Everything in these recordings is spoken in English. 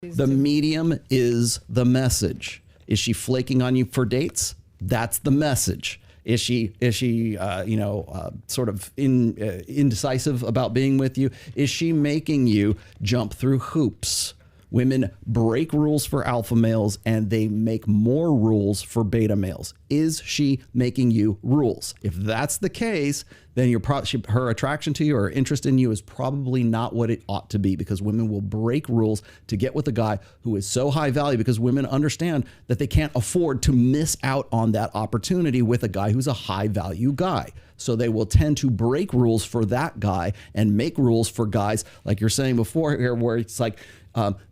The medium is the message. Is she flaking on you for dates? That's the message. Is she sort of indecisive about being with you? Is she making you jump through hoops? Women break rules for alpha males and they make more rules for beta males. Is she making you rules? If that's the case, then her attraction to you or interest in you is probably not what it ought to be, because women will break rules to get with a guy who is so high value, because women understand that they can't afford to miss out on that opportunity with a guy who's a high value guy. So they will tend to break rules for that guy and make rules for guys, like you're saying before here, where it's like,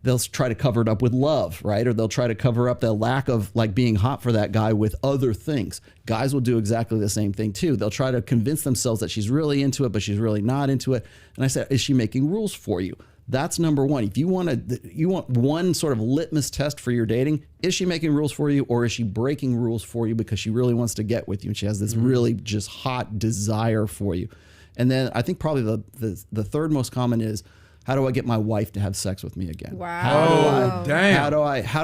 they'll try to cover it up with love, right? Or they'll try to cover up the lack of like being hot for that guy with other things. Guys will do exactly the same thing too. They'll try to convince themselves that she's really into it, but she's really not into it. And I said, is she making rules for you? That's number one. If you want one sort of litmus test for your dating, is she making rules for you, or is she breaking rules for you because she really wants to get with you and she has this really just hot desire for you? And then I think probably the third most common is, how do I get my wife to have sex with me again? Wow. How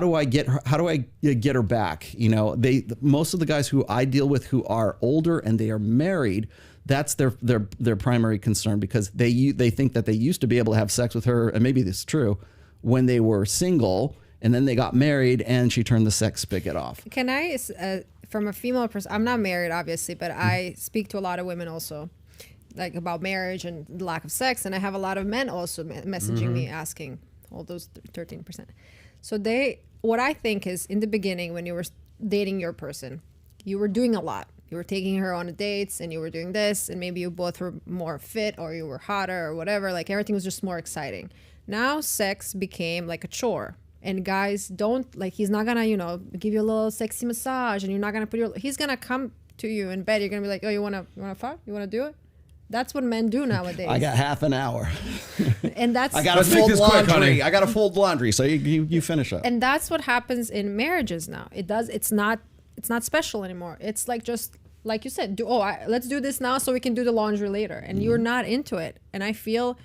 do I get her back? You know, most of the guys who I deal with who are older and they are married, that's their primary concern, because they think that they used to be able to have sex with her, and maybe this is true, when they were single, and then they got married and she turned the sex spigot off. Can I, from a female person, I'm not married obviously, but I speak to a lot of women also, like about marriage and the lack of sex, and I have a lot of men also messaging me asking all those 13%. So what I think is, in the beginning when you were dating your person, you were doing a lot. You were taking her on dates and you were doing this, and maybe you both were more fit or you were hotter or whatever, like everything was just more exciting. Now sex became like a chore, and guys don't, like, he's not gonna, give you a little sexy massage, and you're not gonna he's gonna come to you in bed, you're gonna be like, oh, you wanna fuck? You wanna do it? That's what men do nowadays. I got half an hour. And that's... I got to fold laundry. I got to fold laundry. So you finish up. And that's what happens in marriages now. It's not special anymore. It's like, just like you said, let's do this now so we can do the laundry later. And you're not into it. And I feel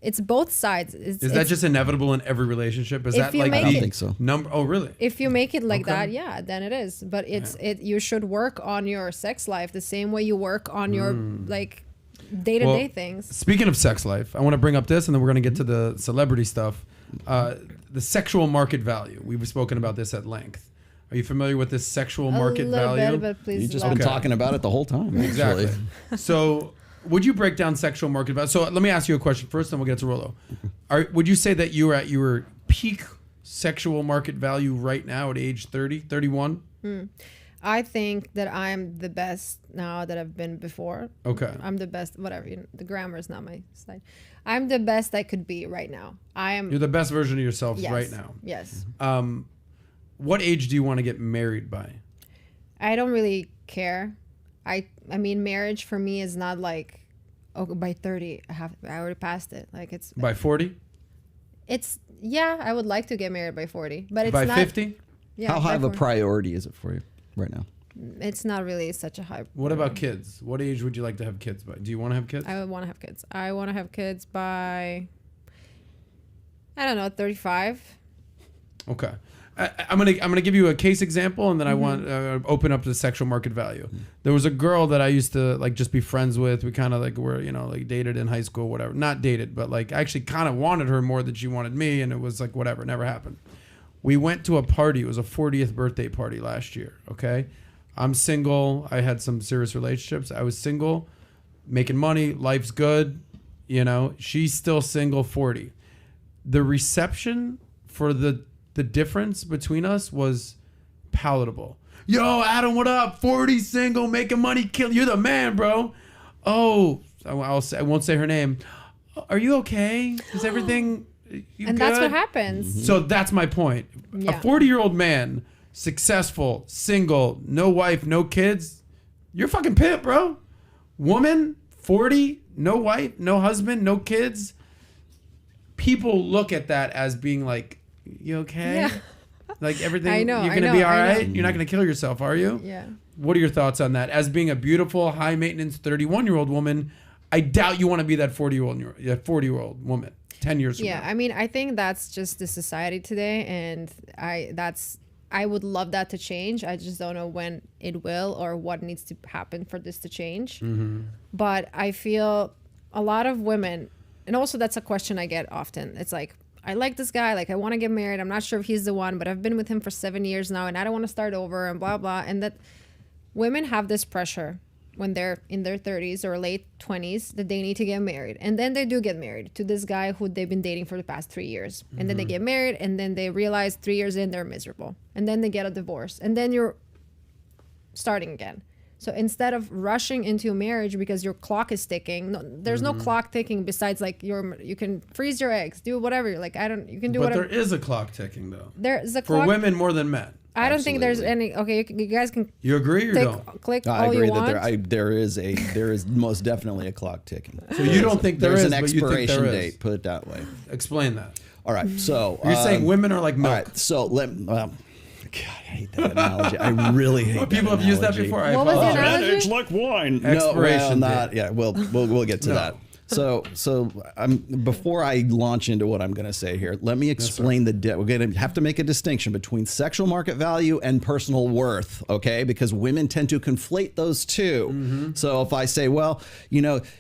it's both sides. Is that just inevitable in every relationship? Is that like I don't think so. Oh, really? If you make it like that, yeah, then it is. But you should work on your sex life the same way you work on your day-to-day things. Speaking of sex life, I want to bring up this, and then we're going to get to the celebrity stuff. The sexual market value. We've spoken about this at length. Are you familiar with this sexual market value? But please, you've just been talking about it the whole time. Exactly. So would you break down sexual market value? So let me ask you a question first, then we'll get to Rollo. Would you say that you are at your peak sexual market value right now at age 30, 31? I think that I'm the best now that I've been before. Okay. I'm the best, whatever. The grammar is not my side. I'm the best I could be right now. You're the best version of yourself right now. Yes. What age do you want to get married by? I don't really care. I mean, marriage for me is not like, by 30, I already passed it. Like it's by 40. I would like to get married by 40, but it's by not 50. Yeah. How high of a priority is it for you right now? It's not really such a high. What about kids? What age would you like to have kids by? Do you want to have kids? I would want to have kids. I want to have kids by, I don't know, 35. Okay. I'm gonna give you a case example, and then I want to open up the sexual market value. There was a girl that I used to like just be friends with. We kind of like were dated in high school, whatever. Not dated, but like I actually kind of wanted her more than she wanted me, and it was like whatever, never happened. We went to a party. It was a 40th birthday party last year. Okay, I'm single. I had some serious relationships. I was single, making money. Life's good. She's still single, 40. The reception for the difference between us was palatable. Yo, Adam, what up? 40, single, making money, you're the man, bro. Oh, I won't say her name. Are you okay? Is everything you good? That's what happens. So that's my point. Yeah. A 40-year-old man, successful, single, no wife, no kids. You're fucking pimp, bro. Woman, 40, no wife, no husband, no kids. People look at that as being like, you okay? Yeah. Like everything, I know, you're going to be all right? You're not going to kill yourself, are you? Yeah. What are your thoughts on that? As being a beautiful, high-maintenance 31-year-old woman, I doubt you want to be that 40-year-old woman. 10 years from Yeah, now? I mean, I think that's just the society today, and I would love that to change. I just don't know when it will or what needs to happen for this to change. But I feel a lot of women, and also that's a question I get often. It's like, I like this guy, like I want to get married. I'm not sure if he's the one, but I've been with him for 7 years now, and I don't want to start over and blah, blah. And that women have this pressure when they're in their 30s or late 20s that they need to get married. And then they do get married to this guy who they've been dating for the past 3 years. And then they get married, and then they realize 3 years in they're miserable. And then they get a divorce. And then you're starting again. So instead of rushing into a marriage because your clock is ticking, there's no clock ticking besides like you can freeze your eggs, do whatever. Like you can do But whatever. there is a clock ticking, though. There's a For clock. women more than men. I don't think there's any. Okay, you guys can You agree or don't? click I all agree you want. that there is most definitely a clock ticking. So you don't think there there's is, an but you think expiration there is. date. Put it that way. Explain that. All right, so You're saying women are like milk. All right, so God, I hate that analogy. I really hate. People that have used that analogy. before. I What was the apologize. analogy? It's like wine. Expiration not. date. Yeah, we'll get to No. that. So before I launch into what I'm going to say here, let me explain we're going to have to make a distinction between sexual market value and personal worth, okay? Because women tend to conflate those two. So if I say, well,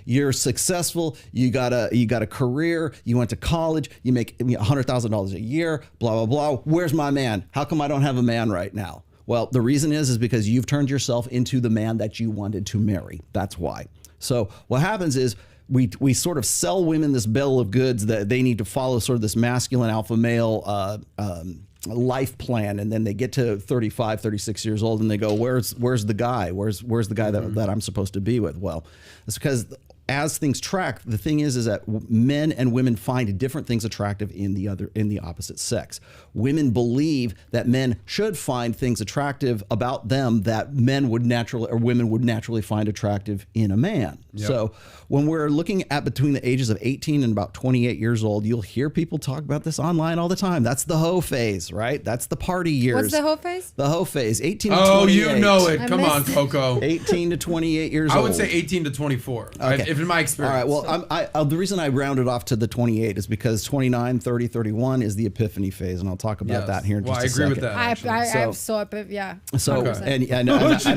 you're successful, you got a career, you went to college, you make $100,000 a year, blah blah blah. Where's my man? How come I don't have a man right now? Well, the reason is because you've turned yourself into the man that you wanted to marry. That's why. So what happens is we sort of sell women this bill of goods that they need to follow sort of this masculine alpha male life plan, and then they get to 35, 36 years old and they go, where's the guy? Where's the guy that I'm supposed to be with? Well, it's because as things track, the thing is that men and women find different things attractive in the opposite sex. Women believe that men should find things attractive about them that women would naturally find attractive in a man. Yep. So when we're looking at between the ages of 18 and about 28 years old, you'll hear people talk about this online all the time. That's the hoe phase, right? That's the party years. What's the hoe phase? The hoe phase, 18 to 28. Oh, you know it. I Come on, missed it. Coco. 18 to 28 years old. I would say 18 to 24. Okay. If in my experience. All right. Well, the reason I rounded off to the 28 is because 29, 30, 31 is the epiphany phase, and I'll talk about Yes. that here in Well, just a I agree second. with that. I So- have so yeah. So 100%. and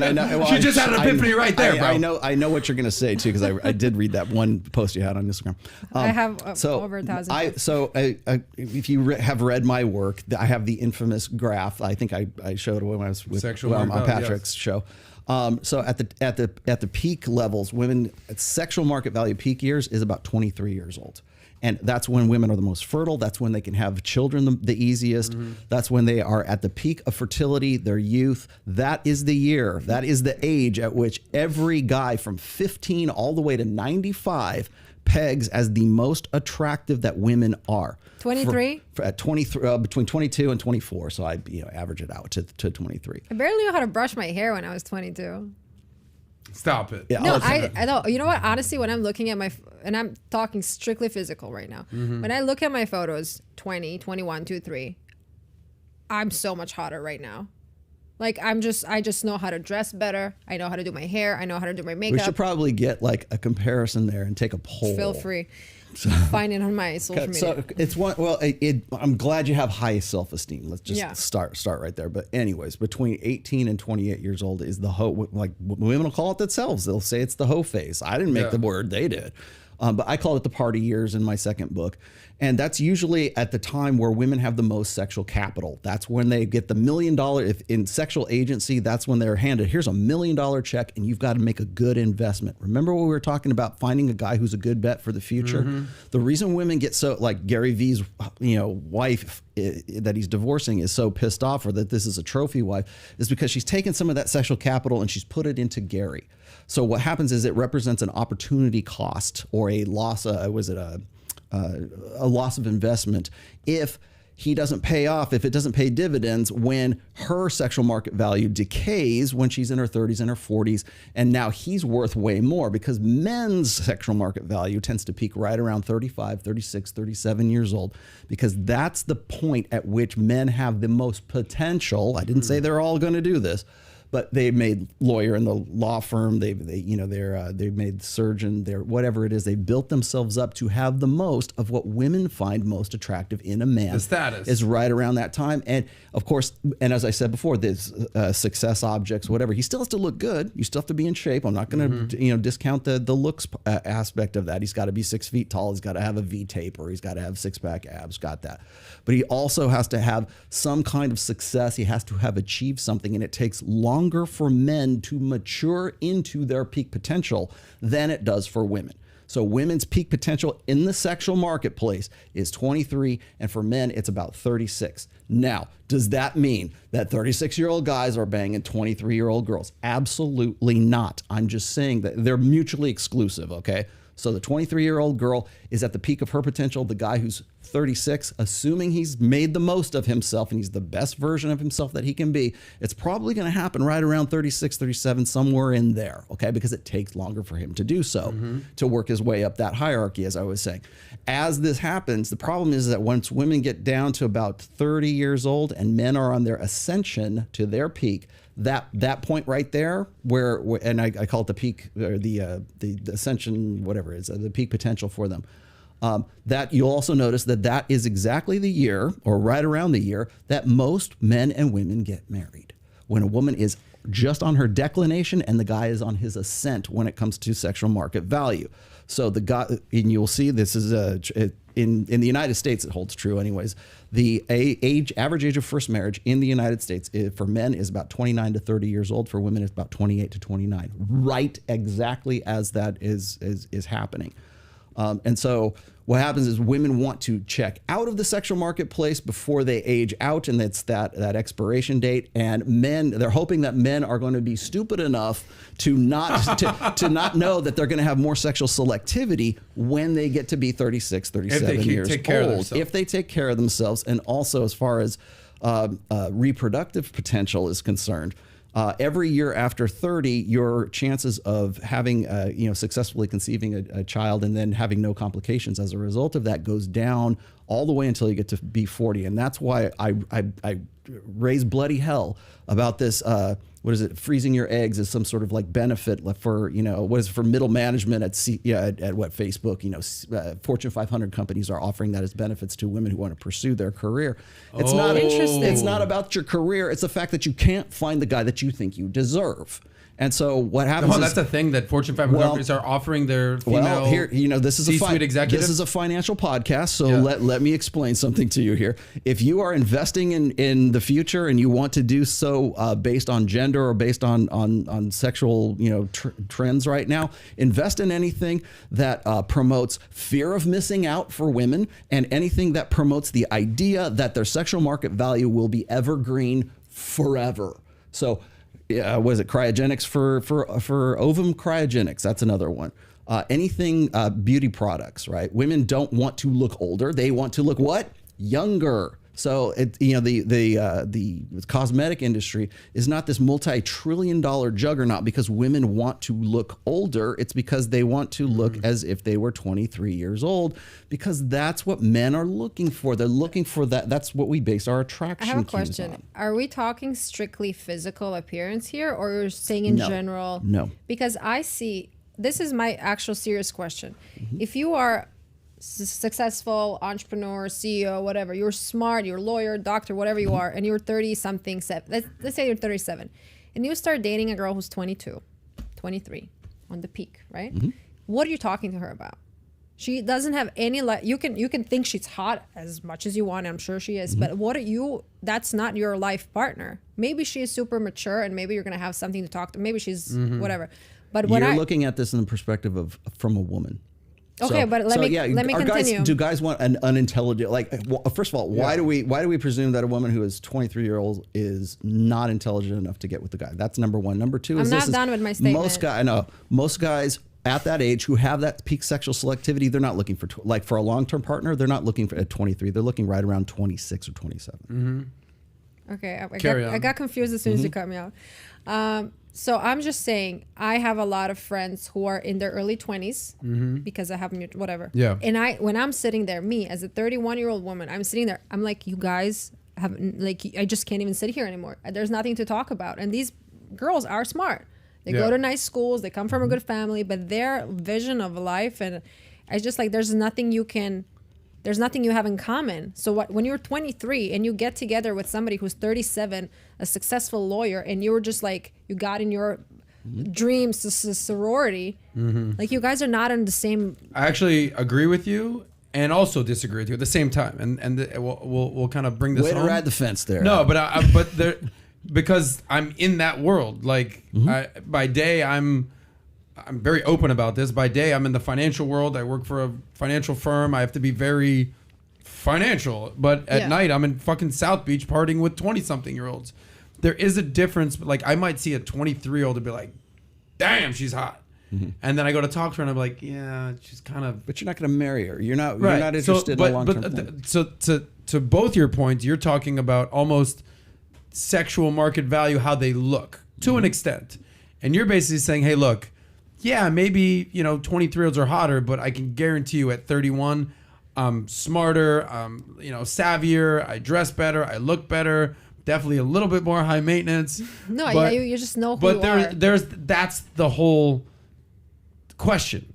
I know She just had an epiphany right there, bro. I know what you're gonna say too, because I did read that one post you had on Instagram. I have over 1,000. If you have read my work, I have the infamous graph. I think I showed it when I was with Sexual on market, Patrick's show. So at the peak levels, women sexual market value peak years is about 23 years old. And that's when women are the most fertile. That's when they can have children the easiest. That's when they are at the peak of fertility, their youth. That is the year. That is the age at which every guy from 15 all the way to 95 pegs as the most attractive that women are. 23? At 23, between 22 and 24. So I average it out to 23. I barely knew how to brush my hair when I was 22. Stop it. Yeah, No, I'll- I know. You know what? Honestly, when I'm looking at and I'm talking strictly physical right now. When I look at my photos, 20, 21, 23, I'm so much hotter right now. Like I just know how to dress better. I know how to do my hair. I know how to do my we makeup. should probably get like a comparison there and take a poll. Feel free. Find it on my social media. So it's one. Well, I'm glad you have high self-esteem. Let's just Yeah. start right there. But anyways, between 18 and 28 years old is the hoe. Like women will call it themselves. They'll say it's the hoe phase. I didn't make Yeah. the word. They did. But I call it the party years in my second book. And that's usually at the time where women have the most sexual capital. That's when they get the $1 million, if in sexual agency, that's when they're handed, here's $1 million check and you've got to make a good investment. Remember when we were talking about finding a guy who's a good bet for the future? The reason women get so, like Gary V's, wife that he's divorcing is so pissed off, or that this is a trophy wife, is because she's taken some of that sexual capital and she's put it into Gary. So what happens is it represents an opportunity cost or a loss. A loss of investment if he doesn't pay off, if it doesn't pay dividends when her sexual market value decays when she's in her 30s and her 40s, and now he's worth way more, because men's sexual market value tends to peak right around 35, 36, 37 years old, because that's the point at which men have the most potential. I didn't say they're all going to do this, but they made lawyer in the law firm. They made surgeon. They're whatever it is. They built themselves up to have the most of what women find most attractive in a man. The status is right around that time, and of course, and as I said before, there's success objects, whatever. He still has to look good. You still have to be in shape. I'm not going to discount the looks aspect of that. He's got to be 6 feet tall. He's got to have a V tape, or he's got to have six-pack abs. Got that, but he also has to have some kind of success. He has to have achieved something, and it takes longer for men to mature into their peak potential than it does for women. So women's peak potential in the sexual marketplace is 23, and for men, it's about 36. Now, does that mean that 36-year-old guys are banging 23-year-old girls? Absolutely not. I'm just saying that they're mutually exclusive, okay? So the 23-year-old girl is at the peak of her potential. The guy who's 36, assuming he's made the most of himself and he's the best version of himself that he can be, it's probably going to happen right around 36, 37, somewhere in there, okay? Because it takes longer for him to do so, to work his way up that hierarchy, as I was saying. As this happens, the problem is that once women get down to about 30 years old and men are on their ascension to their peak, that point right there, where and I call it the peak, or the ascension, whatever it is, the peak potential for them. That you'll also notice that is exactly the year, or right around the year, that most men and women get married. When a woman is just on her declination and the guy is on his ascent when it comes to sexual market value. So the guy, and you'll see this is in the United States, it holds true anyways. The average age of first marriage in the United States for men is about 29 to 30 years old. For women, it's about 28 to 29. Right, exactly as that is happening. And so what happens is women want to check out of the sexual marketplace before they age out, and it's that expiration date. And men, they're hoping that men are going to be stupid enough to not to not know that they're going to have more sexual selectivity when they get to be 36, 37 years old. If they take care of themselves, and also as far as reproductive potential is concerned. Every year after 30, your chances of having, successfully conceiving a child and then having no complications as a result of that goes down all the way until you get to be 40. And that's why I raise bloody hell about this. What is it? Freezing your eggs is some sort of like benefit for, what is it, for middle management at Facebook, Fortune 500 companies are offering that as benefits to women who want to pursue their career. It's not interesting. It's not about your career. It's the fact that you can't find the guy that you think you deserve. And so what happens is, that's the thing that Fortune 500 companies are offering their female this is C-suite executives. This is a financial podcast, so let me explain something to you here. If you are investing in the future and you want to do so based on gender or based on sexual trends right now, invest in anything that promotes fear of missing out for women, and anything that promotes the idea that their sexual market value will be evergreen forever. So. Was it cryogenics for ovum cryogenics? That's another one. Anything beauty products, right? Women don't want to look older; they want to look what? Younger. So the cosmetic industry is not this multi-trillion-dollar juggernaut because women want to look older. It's because they want to look as if they were 23 years old, because that's what men are looking for. They're looking for that. That's what we base our attraction. I have a question. On. Are we talking strictly physical appearance here, or you're saying in general? No. Because I see, this is my actual serious question. If you are successful entrepreneur, CEO, whatever, you're smart, you're a lawyer, doctor, whatever you are, and you're 30 something, let's say you're 37, and you start dating a girl who's 22, 23 on the peak, right? What are you talking to her about? She doesn't have any you can think she's hot as much as you want, I'm sure she is, but that's not your life partner. Maybe she is super mature and maybe you're going to have something to talk to, maybe she's whatever. But when you're looking at this in the perspective from a woman. Okay, but let me continue. Do guys want an unintelligent? First of all, why do we presume that a woman who is 23-year-old is not intelligent enough to get with the guy? That's number one. Number two is I'm not done with my statement. Most guys at that age who have that peak sexual selectivity, they're not looking for for a long-term partner. They're not looking for at 23. They're looking right around 26 or 27. Okay, I got confused as soon as you cut me out. So I'm just saying, I have a lot of friends who are in their early 20s because I have whatever. Yeah. And when I'm sitting there, me as a 31-year-old woman, I'm sitting there. I'm like, you guys have I just can't even sit here anymore. There's nothing to talk about. And these girls are smart. They Yeah. go to nice schools. They come from a good family, but their vision of life, and it's just like there's nothing you have in common. So when you're 23 and you get together with somebody who's 37, a successful lawyer, and you were just like, you got in your dreams to sorority, like you guys are not in the same. I actually agree with you and also disagree with you at the same time, and we'll kind of bring this Way to home. ride the fence there. No, but there, because I'm in that world. Like by day, I'm very open about this. By day, I'm in the financial world. I work for a financial firm. I have to be very financial. But at night, I'm in fucking South Beach partying with 20-something-year-olds. There is a difference. But like, I might see a 23-year-old and be like, "Damn, she's hot." And then I go to talk to her and I'm like, "Yeah, she's kind of." But you're not going to marry her. You're not. Right. You're not interested in a long-term plan. So to both your points, you're talking about almost sexual market value, how they look to an extent, and you're basically saying, "Hey, look, yeah, maybe 23-year-olds are hotter, but I can guarantee you at 31, I'm smarter, savvier, I dress better, I look better, definitely a little bit more high maintenance." No, but, you just know who but you are. that's the whole question.